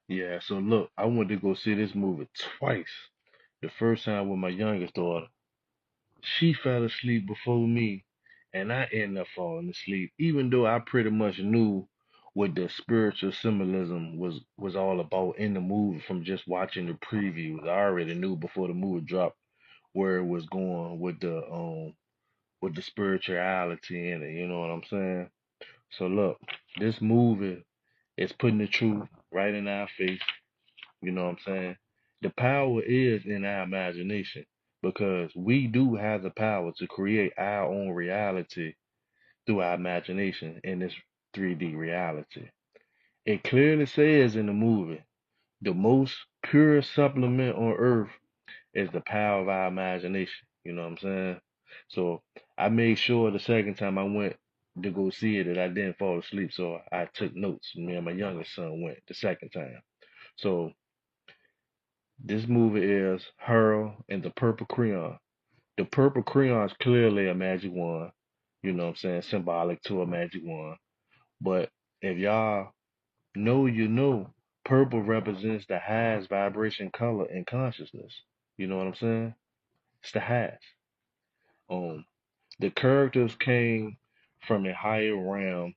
Yeah, so look, I went to go see this movie twice. The first time with my youngest daughter. She fell asleep before me, and I ended up falling asleep, even though I pretty much knew what the spiritual symbolism was all about in the movie from just watching the previews. I already knew before the movie dropped where it was going with the spirituality in it, you know what I'm saying? So look, this movie is putting the truth right in our face. You know what I'm saying? The power is in our imagination because we do have the power to create our own reality through our imagination in this 3D reality. It clearly says in the movie the most pure supplement on earth is the power of our imagination. You know what I'm saying? So I made sure the second time I went to go see it that I didn't fall asleep. So I took notes. Me and my youngest son went the second time. So this movie is Harold and the Purple Crayon. The purple crayon is clearly a magic wand, you know what I'm saying, symbolic to a magic wand. But if y'all know, you know, purple represents the highest vibration color in consciousness. You know what I'm saying? It's the highest. Um, the characters came from a higher realm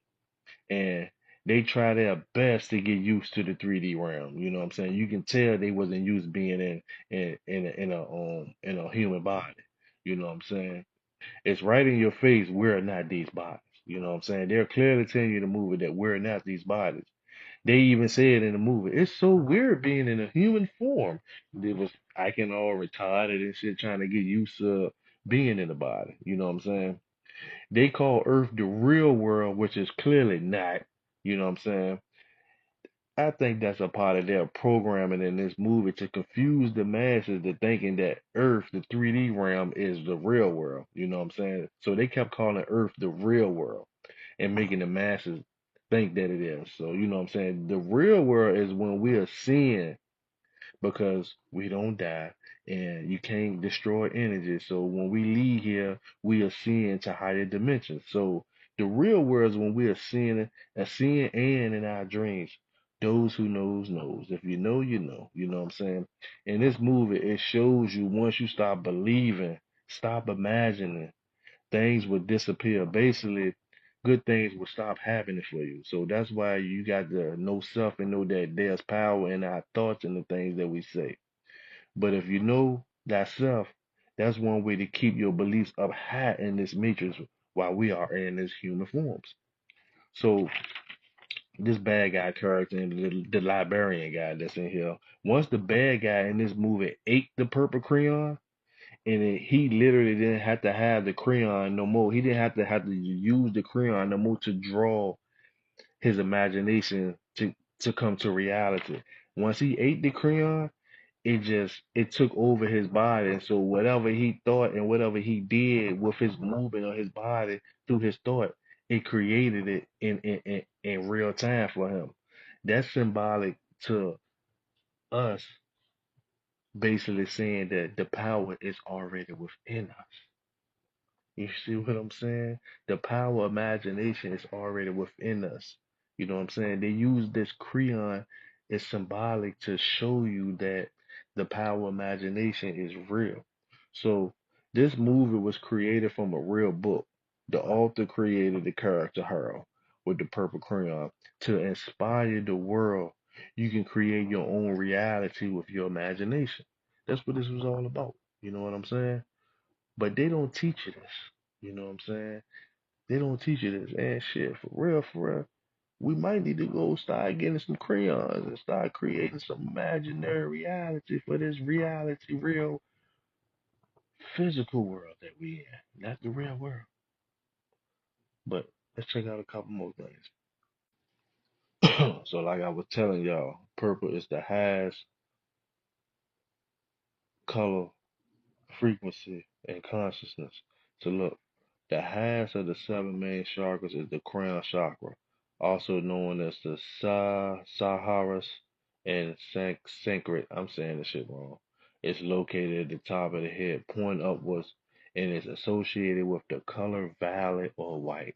and they try their best to get used to the 3D realm. You know what I'm saying? You can tell they wasn't used to being in a human body. You know what I'm saying? It's right in your face. We're not these bodies. You know what I'm saying? They're clearly telling you in the movie that we're not these bodies. They even said in the movie, it's so weird being in a human form. It was acting all retarded and shit, trying to get used to being in the body. You know what I'm saying? They call Earth the real world, which is clearly not. You know what I'm saying? I think that's a part of their programming in this movie to confuse the masses to thinking that Earth, the 3D realm, is the real world. You know what I'm saying? So they kept calling Earth the real world and making the masses think that it is. So, you know what I'm saying? The real world is when we are seeing because we don't die and you can't destroy energy. So when we leave here, we are seeing to higher dimensions. So the real world is when we are seeing and in our dreams. Those who knows knows. If you know, you know. You know what I'm saying? In this movie, it shows you once you stop believing, stop imagining, things would disappear. Basically, good things will stop happening for you. So that's why you got to know self and know that there's power in our thoughts and the things that we say. But if you know that self, that's one way to keep your beliefs up high in this matrix while we are in this human forms. So this bad guy character and the librarian guy that's in here, once the bad guy in this movie ate the purple crayon, and he literally didn't have to have the crayon no more. He didn't have to use the crayon no more to draw his imagination to come to reality. Once he ate the crayon, it took over his body. And so whatever he thought and whatever he did with his movement of his body through his thought, it created it in real time for him. That's symbolic to us, basically saying that the power is already within us. You see what I'm saying? The power of imagination is already within us. You know what I'm saying? They use this crayon as symbolic to show you that the power of imagination is real. So this movie was created from a real book. The author created the character Harold with the purple crayon to inspire the world. You can create your own reality with your imagination. That's what this was all about. You know what I'm saying? But they don't teach you this. You know what I'm saying? They don't teach you this. And shit, for real, for real. We might need to go start getting some crayons and start creating some imaginary reality for this reality, real physical world that we in. Not the real world. But let's check out a couple more things. So like I was telling y'all, purple is the highest color frequency and consciousness. So look, the highest of the seven main chakras is the crown chakra, also known as the Saharas and Sanskrit. I'm saying this shit wrong. It's located at the top of the head, pointing upwards, and is associated with the color violet or white.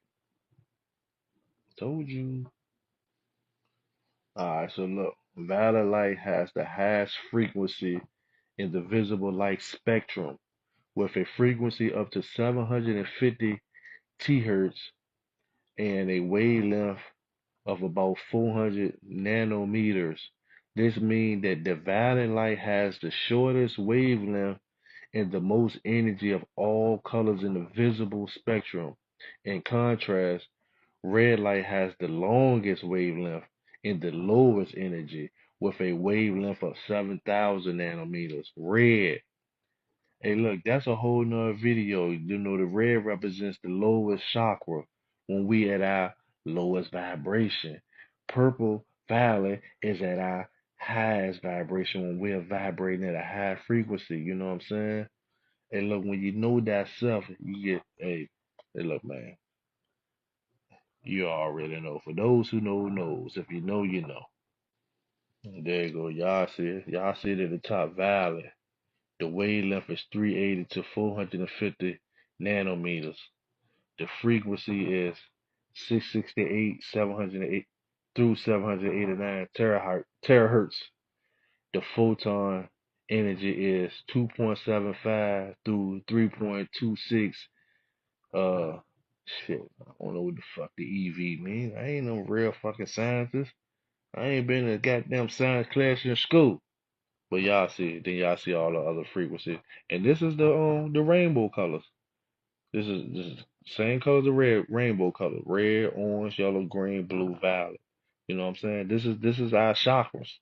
Told you. Alright, so look, violet light has the highest frequency in the visible light spectrum with a frequency up to 750 tHz and a wavelength of about 400 nanometers. This means that the violet light has the shortest wavelength and the most energy of all colors in the visible spectrum. In contrast, red light has the longest wavelength and the lowest energy with a wavelength of 7,000 nanometers. Red. Hey, look, that's a whole nother video. You know, the red represents the lowest chakra when we at our lowest vibration. Purple, violet is at our highest vibration when we're vibrating at a high frequency. You know what I'm saying? Hey, look, when you know that self, you get, hey, look, man, you already know. For those who know, knows. If you know, you know. There you go. Y'all see it. Y'all see it at the top, violet. The wavelength is 380 to 450 nanometers. The frequency is 668, 708 through 789 terahertz. The photon energy is 2.75 through 3.26. Shit, I don't know what the fuck the EV mean. I ain't no real fucking scientist. I ain't been in a goddamn science class in school. But y'all see, then y'all see all the other frequencies, and this is the rainbow colors. This is same colors of red, rainbow color, red, orange, yellow, green, blue, violet. You know what I'm saying? This is our chakras.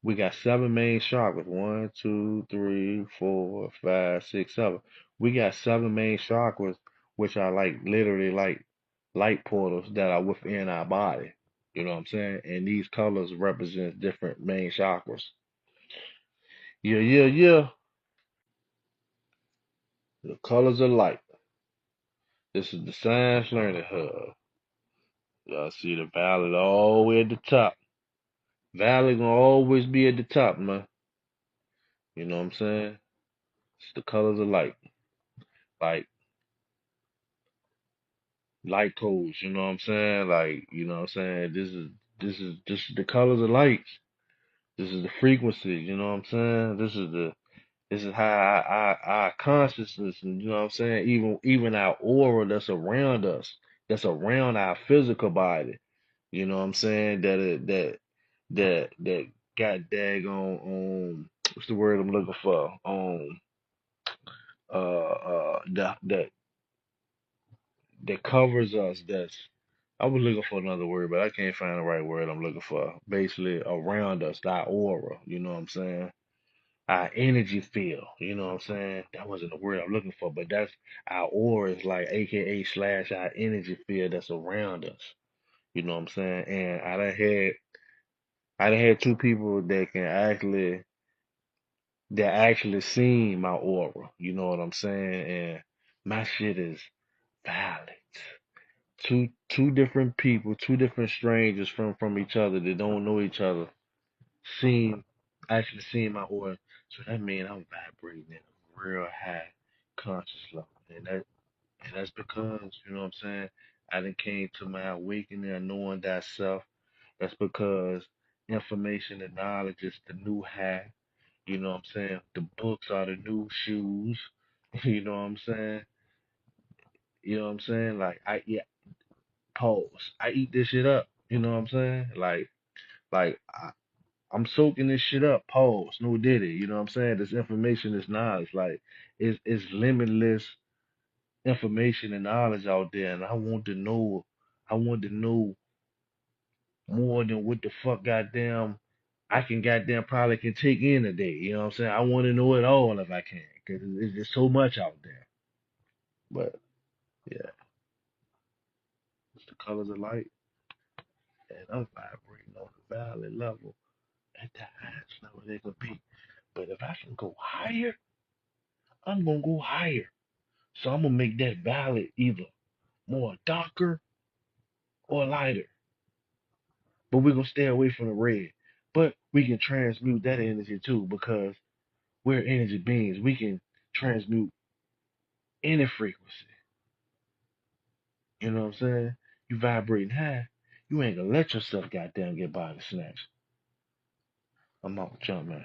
We got seven main chakras. One, two, three, four, five, six, seven. We got seven main chakras, which are like literally like light portals that are within our body. You know what I'm saying? And these colors represent different main chakras. Yeah, yeah, yeah. The colors of light. This is the Science Learning Hub. Y'all see the violet all the way at the top. Violet gonna always be at the top, man. You know what I'm saying? It's the colors of light. Like light codes, you know what I'm saying? Like, you know what I'm saying? This is the colors of lights. This is the frequency, you know what I'm saying? This is how our consciousness, and you know what I'm saying? Even our aura that's around us, that's around our physical body. You know what I'm saying? That got daggone what's the word I'm looking for? That covers us. That's I was looking for another word, but I can't find the right word I'm looking for. Basically around us, our aura, you know what I'm saying? Our energy field, you know what I'm saying? That wasn't the word I'm looking for, but that's our aura is like AKA slash our energy field that's around us. You know what I'm saying? And I done had two people that actually seen my aura. You know what I'm saying? And my shit is valid. Two different people, two different strangers from each other that don't know each other, seen actually seen my aura. So that means I'm vibrating at a real high conscious level. And that's because, you know what I'm saying, I done came to my awakening of knowing thyself. That's because information and knowledge is the new high. You know what I'm saying? The books are the new shoes. You know what I'm saying? You know what I'm saying? Like yeah, pause. I eat this shit up. You know what I'm saying? I'm soaking this shit up. Pause. No diddy. You know what I'm saying? This information is knowledge. Like it's limitless information and knowledge out there, and I want to know. I want to know more than what the fuck goddamn I can goddamn probably can take in a day. You know what I'm saying? I want to know it all if I can, because there's just so much out there. But yeah, it's the colors of light, and I'm vibrating on the violet level at the highest level they could be. But if I can go higher, I'm gonna go higher. So I'm gonna make that violet either more darker or lighter. But we're gonna stay away from the red. But we can transmute that energy too, because we're energy beings. We can transmute any frequency. You know what I'm saying? You vibrating high, You ain't gonna let yourself goddamn get body snatched. I'm out, jump man.